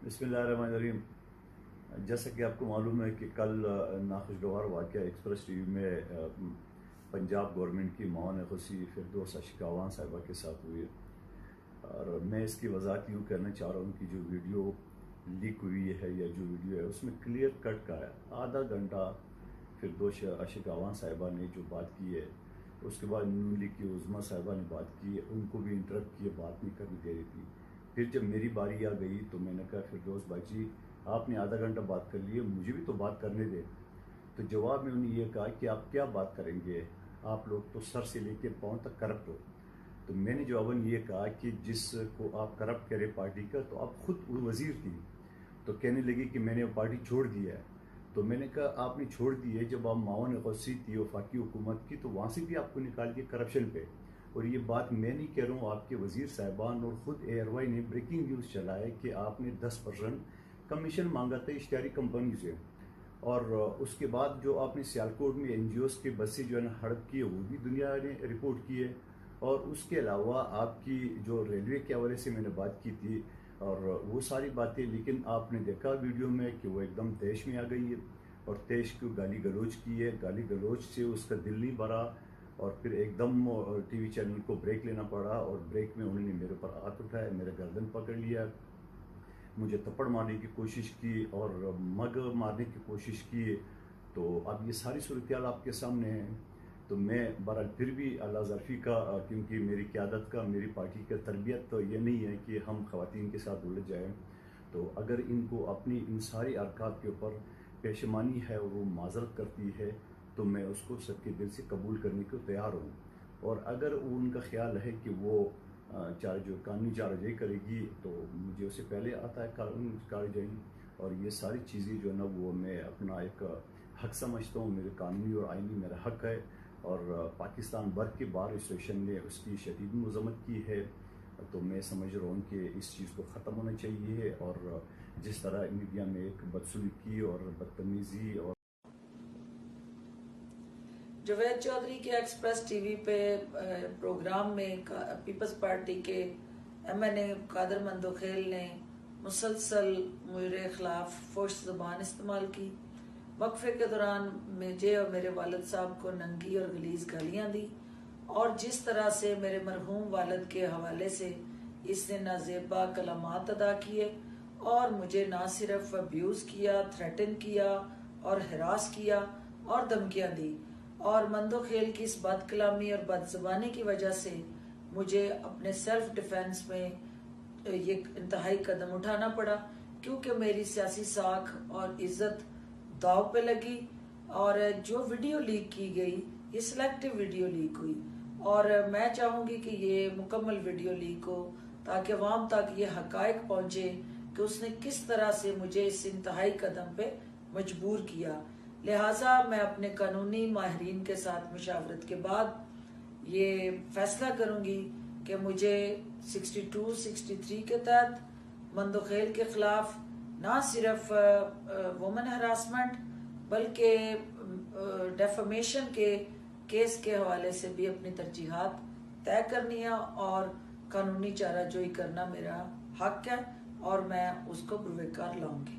बिस्मिल्लाहिर्रहमानिर्रहीम। जैसा कि आपको मालूम है कि कल नाखुशगवार वाक़या एक्सप्रेस टीवी में पंजाब गवर्नमेंट की माओन खुशी फिरदौस आशिका अवान साहिबा के साथ हुई है, और मैं इसकी वजाहत यूँ करना चाह रहा हूँ कि जो वीडियो लीक हुई है या जो वीडियो है उसमें क्लियर कट का है। आधा घंटा फिरदौस आशिका अवान साहिबा ने जो बात की है, उसके बाद नून लीग की उज़्मा साहिबा ने बात की है, उनको भी इंटरप्ट किए, बात नहीं करनी दे रही थी। फिर जब मेरी बारी आ गई तो मैंने कहा फिरदौस भाई जी, आपने आधा घंटा बात कर ली है, मुझे भी तो बात करने दे। तो जवाब में उन्हें ये कहा कि आप क्या बात करेंगे, आप लोग तो सर से लेके पाँव तक करप्ट हो। तो मैंने जवाबन ये कहा कि जिसको आप करप्ट करें पार्टी का, तो आप खुद वज़ीर थी। तो कहने लगी कि मैंने वो पार्टी छोड़ दिया है। तो मैंने कहा आपने छोड़ दी है, जब आप माओन गौसी थी वफाकी हुकूमत की, तो वहाँ से भी आपको निकाल दिया करप्शन पे। और ये बात मैं नहीं कह रहा हूँ, आपके वज़ीर साहिबान और ख़ुद ARY ने ब्रेकिंग न्यूज़ चलाया कि आपने 10% कमीशन मांगा था इश्तिहारी कंपनी से। और उसके बाद जो आपने सियालकोट में NGOs के बसें जो है ना हड़प की है, वो भी दुनिया ने रिपोर्ट की है। और उसके अलावा आपकी जो रेलवे के हवाले से मैंने बात की थी और वो सारी बातें, लेकिन आपने देखा वीडियो में कि वो एकदम तैश में आ गई है और तैश को गाली गलौज की है। गाली गलौज से उसका दिल नहीं भरा और फिर एकदम TV चैनल को ब्रेक लेना पड़ा, और ब्रेक में उन्होंने मेरे ऊपर हाथ उठाया, मेरा गर्दन पकड़ लिया, मुझे थप्पड़ मारने की कोशिश की और मग मारने की कोशिश की। तो अब ये सारी सूरत आपके सामने है। तो मैं बहरहाल फिर भी अल्लाह ज़रफ़ी का, क्योंकि मेरी क़यादत का, मेरी पार्टी का तरबियत तो ये नहीं है कि हम ख़वातीन के साथ उलझ जाएँ। तो अगर इनको अपनी इन सारी हरकत के ऊपर पेशमानी है और वो माज़रत करती है, तो मैं उसको सच्चे दिल से कबूल करने को तैयार हूँ। और अगर उनका ख्याल है कि वो जो कानूनी चाराजही करेगी, तो मुझे उससे पहले आता है कानूनी चाराजही। और ये सारी चीज़ें जो है ना, वो मैं अपना एक हक समझता हूँ, मेरे कानूनी और आइनी मेरा हक है। और पाकिस्तान भर के बार एसोसिएशन ने उसकी शदीद मज़म्मत की है। तो मैं समझ रहा हूँ कि इस चीज़ को ख़त्म होना चाहिए। और जिस तरह मीडिया में एक बदसलूकी और बदतमीज़ी और जावेद चौधरी के एक्सप्रेस टीवी पे प्रोग्राम में पीपल्स पार्टी के MNA कादर मंदोखेल ने मुसलसल मेरे खिलाफ फोश ज़बान इस्तेमाल की। वक्फे के दौरान मुझे और मेरे वालिद साहब को नंगी और गलीज गालियाँ दी, और जिस तरह से मेरे मरहूम वालिद के हवाले से इसने नाजेबा कलामात अदा किए और मुझे ना सिर्फ अब्यूज़ किया, थ्रेटन किया और हरास किया और धमकियाँ दी। और मंदोखेल की इस बदकलामी और बदज़बानी की वजह से मुझे अपने सेल्फ डिफेंस में ये इंतहाई कदम उठाना पड़ा, क्योंकि मेरी सियासी साख और इज्जत दाव पे लगी। और जो वीडियो लीक की गई, ये सिलेक्टिव वीडियो लीक हुई, और मैं चाहूँगी कि ये मुकम्मल वीडियो लीक हो, ताकि अवाम तक ये हकायक पहुँचे कि उसने किस तरह से मुझे इस इंतहाई कदम पे मजबूर किया। लिहाजा मैं अपने कानूनी माहिरीन के साथ मशावरत के बाद ये फैसला करूँगी कि मुझे 62-63 के तहत मंदोखेल के खिलाफ ना सिर्फ वुमेन हरासमेंट बल्कि डेफमेशन के केस के हवाले से भी अपनी तरजीहात तय करनी है, और कानूनी चाराजोई करना मेरा हक है और मैं उसको पुरवेकार लाऊंगी।